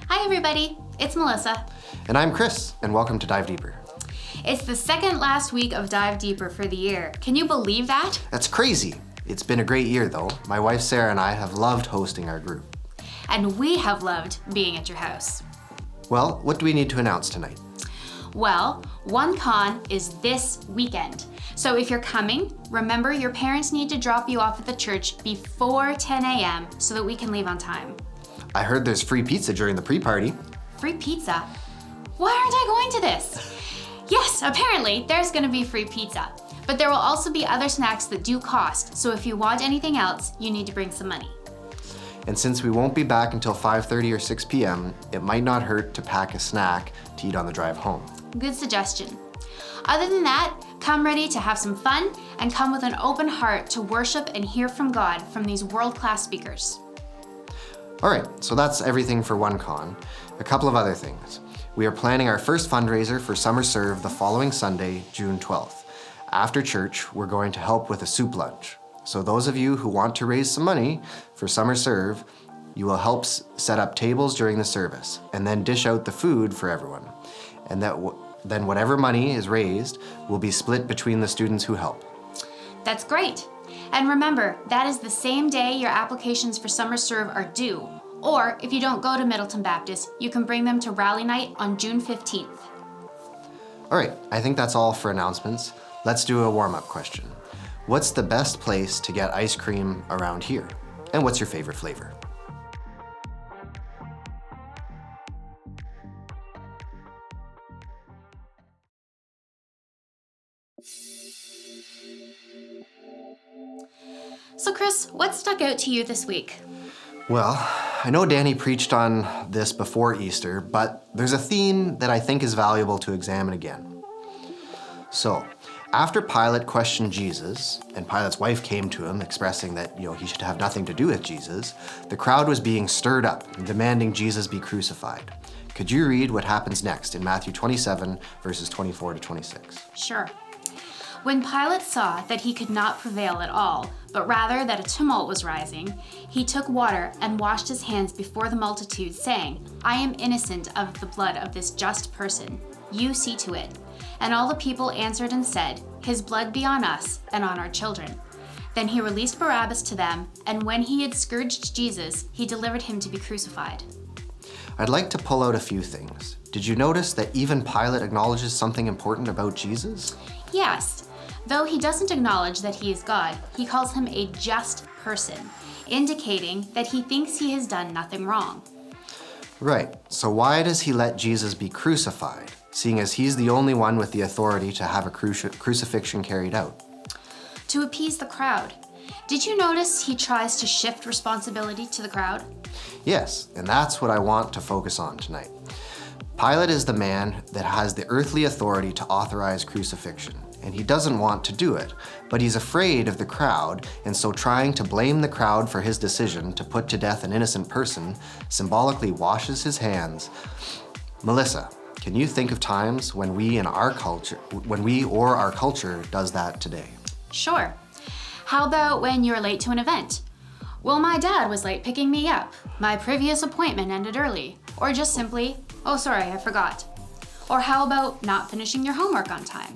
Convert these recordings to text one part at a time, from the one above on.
Hi everybody, it's Melissa. And I'm Chris, and welcome to Dive Deeper. It's the second last week of Dive Deeper for the year. Can you believe that? That's crazy. It's been a great year though. My wife Sarah and I have loved hosting our group. And we have loved being at your house. Well, what do we need to announce tonight? Well, OneCon is this weekend. So if you're coming, remember your parents need to drop you off at the church before 10 a.m. so that we can leave on time. I heard there's free pizza during the pre-party. Free pizza? Why aren't I going to this? Yes, apparently there's gonna be free pizza. But there will also be other snacks that do cost, so if you want anything else, you need to bring some money. And since we won't be back until 5:30 or 6 p.m., it might not hurt to pack a snack to eat on the drive home. Good suggestion. Other than that, come ready to have some fun and come with an open heart to worship and hear from God from these world-class speakers. All right, so that's everything for OneCon. A couple of other things. We are planning our first fundraiser for Summer Serve the following Sunday, June 12th. After church, we're going to help with a soup lunch. So those of you who want to raise some money for Summer Serve, you will help set up tables during the service and then dish out the food for everyone. And then whatever money is raised will be split between the students who help. That's great. And remember, that is the same day your applications for Summer Serve are due. Or if you don't go to Middleton Baptist, you can bring them to Rally Night on June 15th. All right, I think that's all for announcements. Let's do a warm-up question. What's the best place to get ice cream around here? And what's your favorite flavor? So Chris, what stuck out to you this week? Well, I know Danny preached on this before Easter, but there's a theme that I think is valuable to examine again. So, after Pilate questioned Jesus, and Pilate's wife came to him expressing that he should have nothing to do with Jesus, the crowd was being stirred up and demanding Jesus be crucified. Could you read what happens next in Matthew 27, verses 24 to 26? Sure. When Pilate saw that he could not prevail at all, but rather that a tumult was rising, he took water and washed his hands before the multitude, saying, I am innocent of the blood of this just person. You see to it. And all the people answered and said, His blood be on us and on our children. Then he released Barabbas to them, and when he had scourged Jesus, he delivered him to be crucified. I'd like to pull out a few things. Did you notice that even Pilate acknowledges something important about Jesus? Yes. Though he doesn't acknowledge that he is God, he calls him a just person, indicating that he thinks he has done nothing wrong. Right, so why does he let Jesus be crucified, seeing as he's the only one with the authority to have a crucifixion carried out? To appease the crowd. Did you notice he tries to shift responsibility to the crowd? Yes, and that's what I want to focus on tonight. Pilate is the man that has the earthly authority to authorize crucifixion, and he doesn't want to do it, but he's afraid of the crowd, and so trying to blame the crowd for his decision to put to death an innocent person symbolically washes his hands. Melissa, can you think of times when we or our culture does that today? Sure. How about when you're late to an event? Well, my dad was late picking me up. My previous appointment ended early. Or just simply, oh sorry, I forgot. Or how about not finishing your homework on time?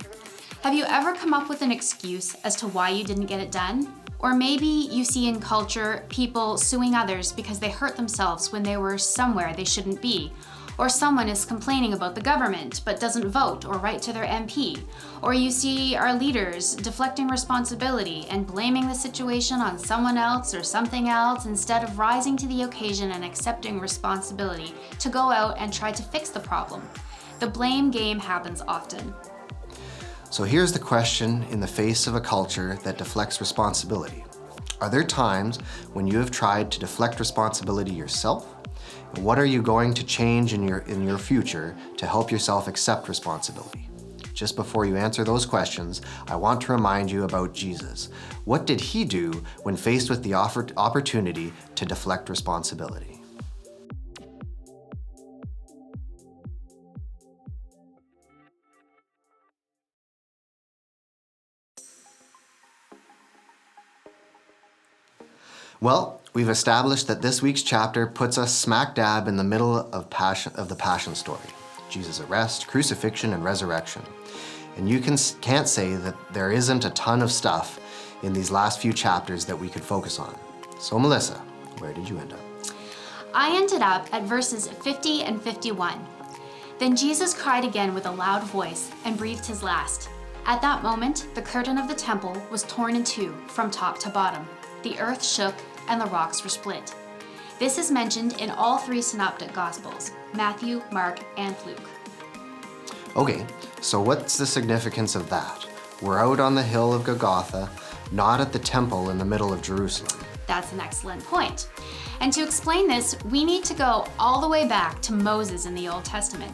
Have you ever come up with an excuse as to why you didn't get it done? Or maybe you see in culture people suing others because they hurt themselves when they were somewhere they shouldn't be. Or someone is complaining about the government but doesn't vote or write to their MP. Or you see our leaders deflecting responsibility and blaming the situation on someone else or something else instead of rising to the occasion and accepting responsibility to go out and try to fix the problem. The blame game happens often. So here's the question in the face of a culture that deflects responsibility. Are there times when you have tried to deflect responsibility yourself? And what are you going to change in your future to help yourself accept responsibility? Just before you answer those questions, I want to remind you about Jesus. What did he do when faced with the opportunity to deflect responsibility? Well, we've established that this week's chapter puts us smack dab in the middle of the Passion story. Jesus' arrest, crucifixion, and resurrection. And you can't say that there isn't a ton of stuff in these last few chapters that we could focus on. So Melissa, where did you end up? I ended up at verses 50 and 51. Then Jesus cried again with a loud voice and breathed his last. At that moment, the curtain of the temple was torn in two from top to bottom. The earth shook and the rocks were split. This is mentioned in all three synoptic gospels, Matthew, Mark, and Luke. Okay, so what's the significance of that? We're out on the hill of Golgotha, not at the temple in the middle of Jerusalem. That's an excellent point. And to explain this, we need to go all the way back to Moses in the Old Testament.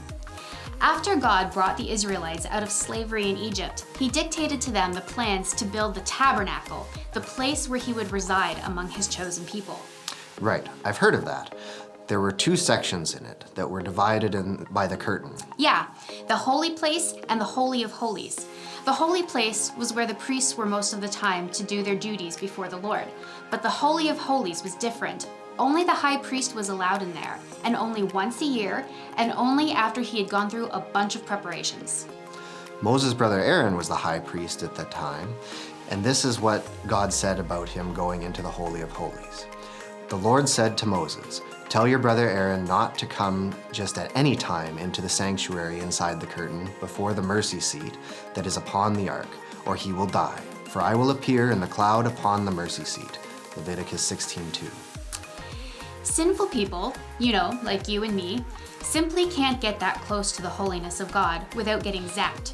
After God brought the Israelites out of slavery in Egypt, he dictated to them the plans to build the tabernacle, the place where he would reside among his chosen people. Right, I've heard of that. There were two sections in it that were divided by the curtain. Yeah, the holy place and the Holy of Holies. The holy place was where the priests were most of the time to do their duties before the Lord. But the Holy of Holies was different. Only the high priest was allowed in there, and only once a year, and only after he had gone through a bunch of preparations. Moses' brother Aaron was the high priest at that time, and this is what God said about him going into the Holy of Holies. The Lord said to Moses, "Tell your brother Aaron not to come just at any time into the sanctuary inside the curtain before the mercy seat that is upon the ark, or he will die. For I will appear in the cloud upon the mercy seat." Leviticus 16:2. Sinful people, like you and me, simply can't get that close to the holiness of God without getting zapped.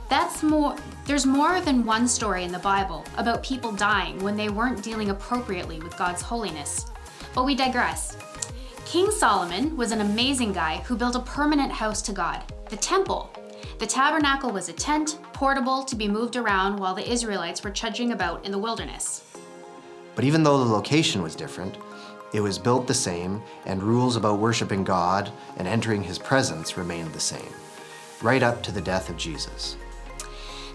There's more than one story in the Bible about people dying when they weren't dealing appropriately with God's holiness. But we digress. King Solomon was an amazing guy who built a permanent house to God, the temple. The tabernacle was a tent, portable to be moved around while the Israelites were trudging about in the wilderness. But even though the location was different, it was built the same, and rules about worshiping God and entering his presence remained the same, right up to the death of Jesus.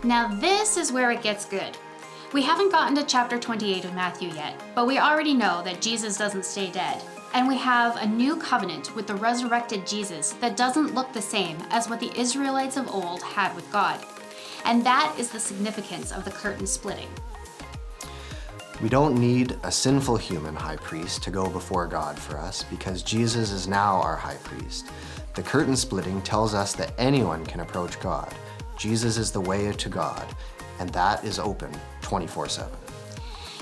Now this is where it gets good. We haven't gotten to chapter 28 of Matthew yet, but we already know that Jesus doesn't stay dead. And we have a new covenant with the resurrected Jesus that doesn't look the same as what the Israelites of old had with God. And that is the significance of the curtain splitting. We don't need a sinful human high priest to go before God for us because Jesus is now our high priest. The curtain splitting tells us that anyone can approach God. Jesus is the way to God, and that is open 24/7.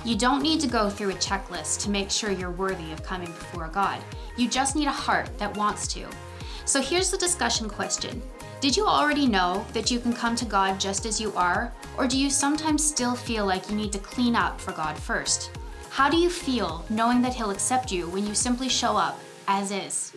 You don't need to go through a checklist to make sure you're worthy of coming before God. You just need a heart that wants to. So here's the discussion question. Did you already know that you can come to God just as you are? Or do you sometimes still feel like you need to clean up for God first? How do you feel knowing that He'll accept you when you simply show up as is?